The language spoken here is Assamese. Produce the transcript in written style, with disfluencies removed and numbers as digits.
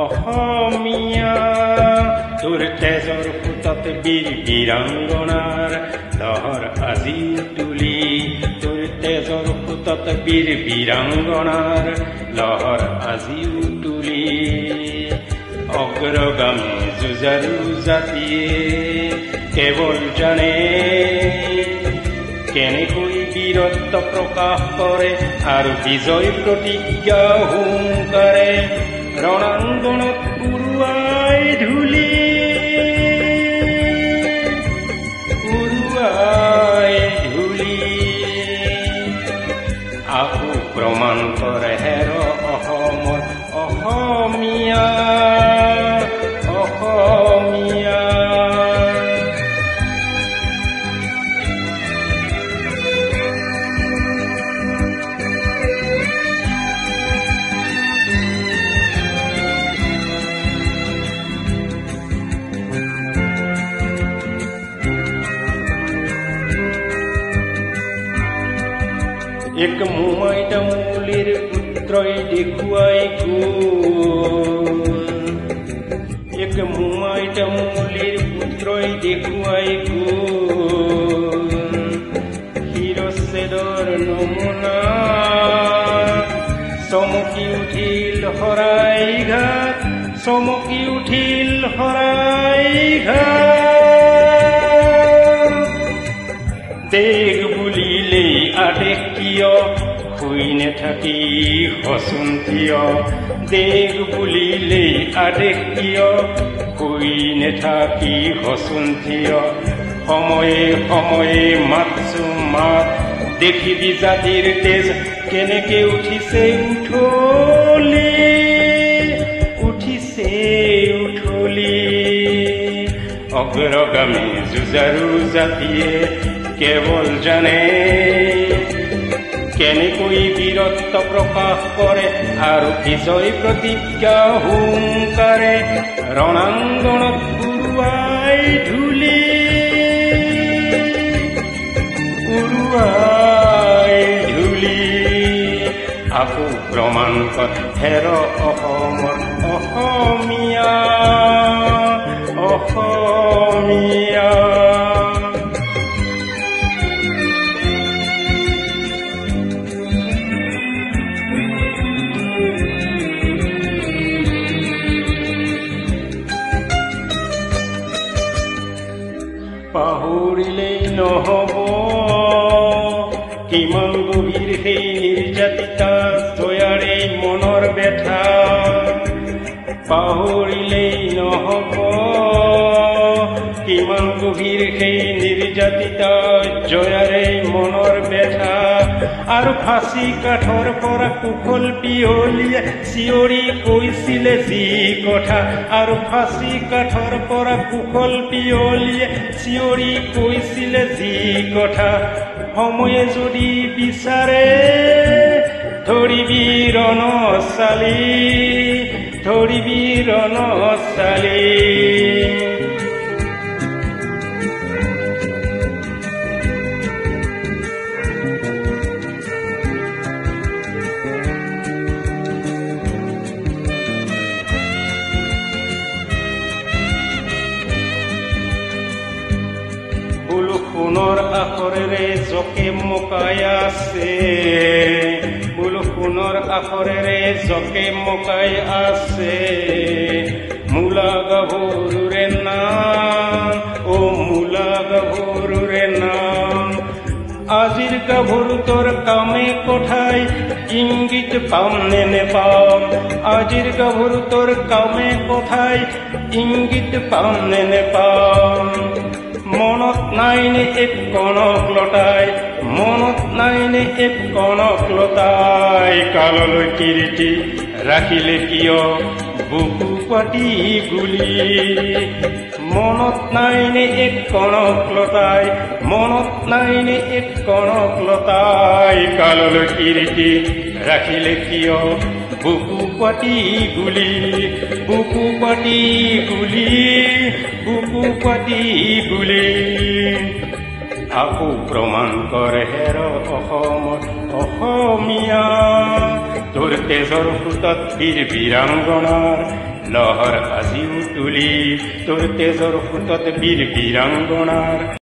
অসমীয়া তোৰ তেজৰ ফুটত বীৰ বীৰাংগনাৰ লহৰ আজি তুলি তোৰ তেজৰ ফুটত বীৰ বীৰাংগনাৰ লহৰ আজিও তুলি অগ্ৰগামী যুঁজাৰু জাতিয়ে কেৱল জানে কেনেকৈ বীৰত্ব প্ৰকাশ কৰে আৰু বিজয় প্ৰতিজ্ঞা হুংকাৰে ৰণাংগণত উৰুৱাই ধূলি আকৌ প্ৰমাণ কৰে হেৰ অসমৰ অসমীয়া অসমীয়া এক মোমাই তামুলীৰ পুত্ৰই দেখুৱাই গ'ল এক মোমাই তামুলীৰ পুত্ৰই দেখুৱাই গ'ল শিৰচ্ছেদৰ নমুনা চমকি উঠিল শৰাই ঘাট চমকি উঠিল শৰাই ঘাট দেশ বুলিলেই আদেশ কিয় শুই নেথাকি হচোন কিয় দেশ বুলিলেই আদেশ কিয় শুই নেথাকি হচোন কিয় সময়ে সময়ে মাতছো মাত দেখিবি জাতিৰ তেজ কেনেকে উঠিছে উঠলি উঠিছে উঠলি অগ্ৰগামী যুঁজাৰু জাতিয়ে কেৱল জানে কেনেকৈ বীৰত্ব প্ৰকাশ কৰে আৰু বিজয় প্ৰতিজ্ঞা হুংকাৰে ৰণাংগণত উৰুৱাই ধূলি আকৌ প্ৰমাণ কৰে হেৰ অসমৰ অসমীয়া অসমীয়া পাহৰিলেই নহব কিমান গভীৰ সেই নিৰ্যাতিতা জয়াৰে মনৰ ব্যথা পাহৰিলেই নহব কিমান গভীৰ সেই নিৰ্যাতিতা জয়াৰে মনৰ ব্যথা আৰু ফাঁচি কাঠৰ পৰা কুশল পিয়লিয়ে চিঞৰি কৈছিলে যি কথা আৰু ফাঁচি কাঠৰ পৰা কুশল পিয়লিয়ে চিঞৰি কৈছিলে যি কথা সময়ে যদি বিচাৰে ধৰিবি ৰণচালি ধৰিবি ৰণচালি সোণৰ আখৰেৰে জকে মকাই আছে বোলো সোণৰ আখৰেৰে জকে মকাই আছে মূলা গাভৰুৰে নাম অ মূলা গাভৰুৰে নাম আজিৰ গাভৰু তোৰ কামে কথাই ইংগিত পাম নে নেপাম আজিৰ গাভৰু তোৰ কামে কথাই ইংগিত পাম নে নেপাম মনত নাইনে এক কণক লতাই মনত নাইনে এক কণক লতাই কাললৈ কীৰ্তি ৰাখিলে কিয় বুকু পাতি গুলি মনত নাইনে এক কণক লতাই মনত নাইনে এক কণক লতাই কাললৈ কীৰ্তি ৰাখিলে কিয় বুকু পাতি গুলি বুকু পাতি গুলি বুকু পাতি গুলি আকৌ প্ৰমাণ কৰে হেৰ অসমত অসমীয়া তোৰ তেজৰ সোঁতত বীৰ বীৰাংগনাৰ লহৰ আজিও তুলি তোৰ তেজৰ সোঁতত বীৰ বীৰাংগনাৰ